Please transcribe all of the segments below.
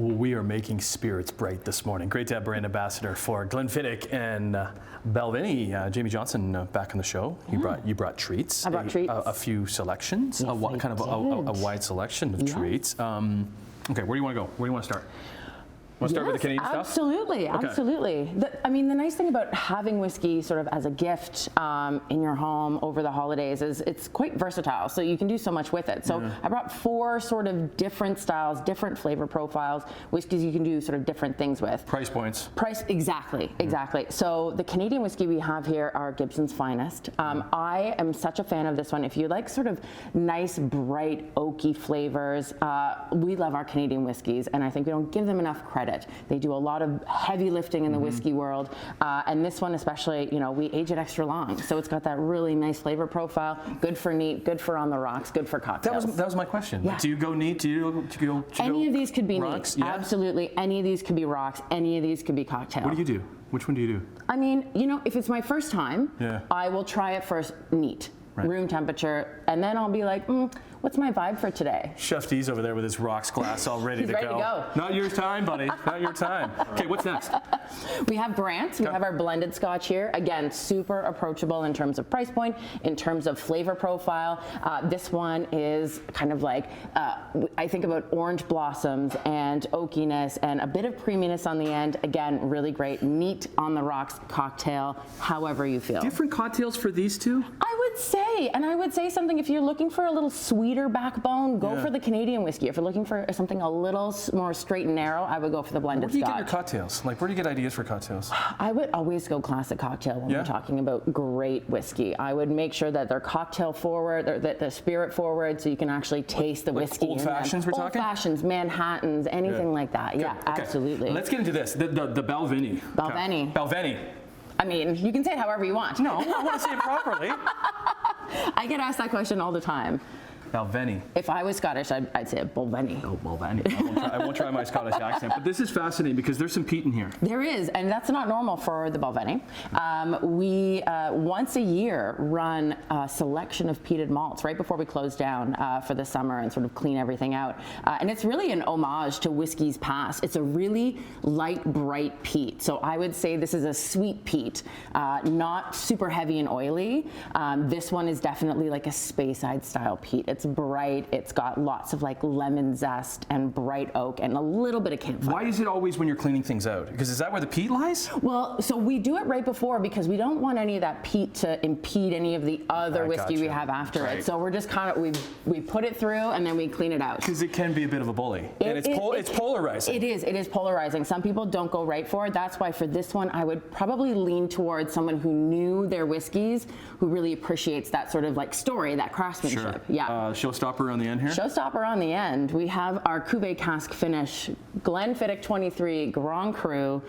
Well, we are making spirits bright this morning. Great to have brand ambassador for Glenfiddich and Balvenie, Jamie Johnson, back on the show. You brought treats. I brought treats. A few selections, Yes, a wide selection of treats. Okay, where do you want to go? Where do you want to start? Want to start with the Canadian stuff? Absolutely, absolutely. The nice thing about having whiskey sort of as a gift in your home over the holidays is it's quite versatile, so you can do so much with it. So I brought 4 sort of different styles, different flavor profiles, whiskeys you can do sort of different things with. Price points. Exactly. So the Canadian whiskey we have here are Gibson's Finest. I am such a fan of this one. If you like sort of nice, bright, oaky flavors, we love our Canadian whiskeys, and I think we don't give them enough credit. They do a lot of heavy lifting in the whiskey world, and this one especially, we age it extra long, so it's got that really nice flavor profile. Good for neat, good for on the rocks, good for cocktails. That was my question. Yeah. Do you go neat? Do you go any of these could be rocks? neat. Yeah? Absolutely. Any of these could be rocks. Any of these could be cocktail. What do you do? Which one do you do? I mean, if it's my first time, I will try it first neat, room temperature, and then I'll be like, what's my vibe for today? Chef D's over there with his rocks glass all ready to go. Not your time, buddy. Not your time. Okay, what's next? We have Grant. We have our blended Scotch here. Again, super approachable in terms of price point, in terms of flavor profile. This one is kind of like, I think about orange blossoms and oakiness and a bit of creaminess on the end. Again, really great. Neat on the rocks cocktail, however you feel. Different cocktails for these two? I would say something, if you're looking for a little sweeter backbone, go for the Canadian whiskey. If you're looking for something a little more straight and narrow, I would go for the blended Scotch. Where do you get your cocktails? Like, where do you get ideas for cocktails? I would always go classic cocktail when we're talking about great whiskey. I would make sure that they're cocktail forward, or that they're spirit forward, so you can actually taste the whiskey. Old fashions, we're talking? Old fashions, Manhattans, anything like that. Yeah, okay. Absolutely. Let's get into this. The Balvenie. Balvenie. Balvenie. I mean, you can say it however you want. No, I want to say it properly. I get asked that question all the time. Balvenie. If I was Scottish, I'd say Balvenie. Oh, Balvenie. I won't try my Scottish accent, but this is fascinating because there's some peat in here. There is, and that's not normal for the Balvenie. We once a year run a selection of peated malts right before we close down for the summer and sort of clean everything out. And it's really an homage to whiskey's past. It's a really light, bright peat. So I would say this is a sweet peat, not super heavy and oily. This one is definitely like a Speyside style peat. It's bright, it's got lots of like lemon zest and bright oak and a little bit of campfire. Why is it always when you're cleaning things out? Because is that where the peat lies? Well, so we do it right before because we don't want any of that peat to impede any of the other whiskey we have after it. So we're just kind of, we put it through and then we clean it out. Because it can be a bit of a bully. And it's polarizing. It is polarizing. Some people don't go right for it. That's why for this one, I would probably lean towards someone who knew their whiskeys, who really appreciates that sort of like story, that craftsmanship. Sure. Yeah. Showstopper on the end here? Showstopper on the end. We have our Cuvée cask finish, Glenfiddich 23 Grand Cru.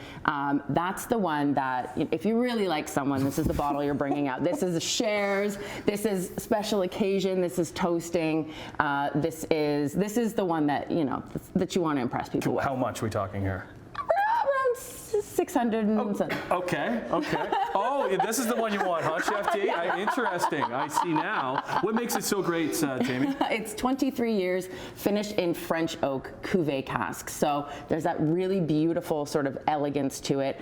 That's the one that, if you really like someone, this is the bottle you're bringing out. This is shares. This is special occasion. This is toasting. This is the one that that you want to impress people with. How much are we talking here? Around 600 and something. Okay. Oh, this is the one you want, huh, Chef D? Interesting. I see now. What makes it so great, Jamie? It's 23 years, finished in French oak Cuvée casks. So there's that really beautiful sort of elegance to it.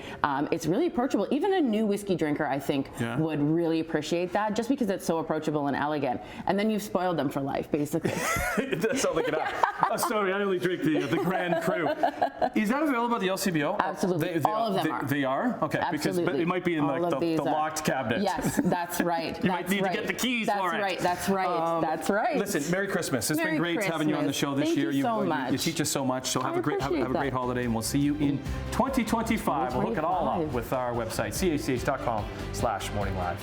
It's really approachable. Even a new whiskey drinker, I think, would really appreciate that, just because it's so approachable and elegant. And then you've spoiled them for life, basically. That's all they can have. Oh, sorry, I only drink the Grand Cru. Is that available at the LCBO? Absolutely. All of them are. They are? Okay. Absolutely. But it might be in like the locked cabinet. Yes, that's right. You might need to get the keys for it. That's right. Listen, Merry Christmas. It's been great having you on the show this year. Thank you so much. You teach us so much. So have a great holiday, and we'll see you in 2025. We'll hook it all up with our website, chch.com/morninglive.